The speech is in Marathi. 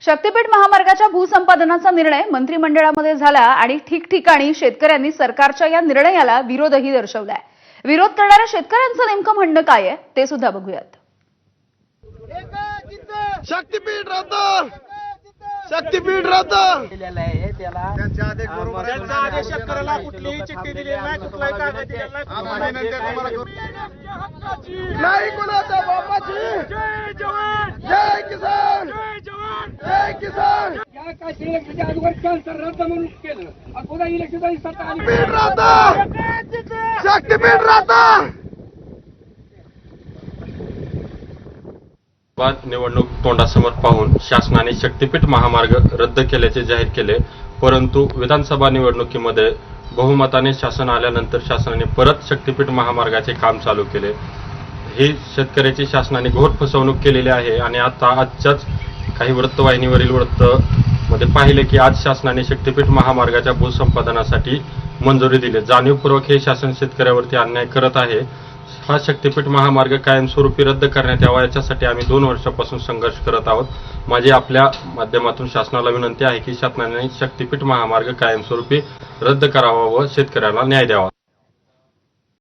शक्तीपीठ महामार्गाच्या भूसंपादनाचा निर्णय मंत्रिमंडळामध्ये झाला आणि ठिकठिकाणी शेतकऱ्यांनी सरकारच्या या निर्णयाला विरोधही दर्शवलाय। विरोध करणाऱ्या शेतकऱ्यांचं नेमकं म्हणणं काय आहे ते सुद्धा बघूयात। शक्तीपीठ रद्द, शक्तीपीठ रद्द दिलेला आहे त्याला त्यांच्या आदेश शेतकऱ्याला कुठलीही चिठ्ठी दिली नाही, कुठलाही कागद दिलेला नाही कुणाच्या बापाची। जय जवान, जय किसान, जय जवान, जय किसान। या काय इलेक्शनच्या अगोदर कॅन्सर रद्द म्हणून केलं आणि पुन्हा इलेक्शनची सत्ता आली। शक्तीपीठ रद्द, शक्तीपीठ रद्द। निवडणूक तोंडासमोर पाहून शासनाने शक्तीपीठ महामार्ग रद्द केल्याचे जाहीर केले, परंतु विधानसभा निवडणुकीमध्ये बहुमताने शासन आल्यानंतर शासनाने परत शक्तीपीठ महामार्गाचे काम चालू केले। ही शेतकऱ्याची शासनाने घोर फसवणूक केलेली आहे आणि आता आजच्याच काही वृत्तवाहिनीवरील वृत्तमध्ये पाहिले की आज शासनाने शक्तीपीठ महामार्गाच्या भूसंपादनासाठी मंजुरी दिली। जाणीवपूर्वक हे शासन शेतकऱ्यावरती अन्याय करत आहे। हा शक्तीपीठ महामार्ग कायमस्वरूपी रद्द करण्यात यावा याच्यासाठी आम्ही 2 वर्षापासून संघर्ष करत आहोत। माझी आपल्या माध्यमातून शासनाला विनंती आहे की शासनाने शक्तीपीठ महामार्ग कायमस्वरूपी रद्द करावा व शेतकऱ्यांना न्याय द्यावा।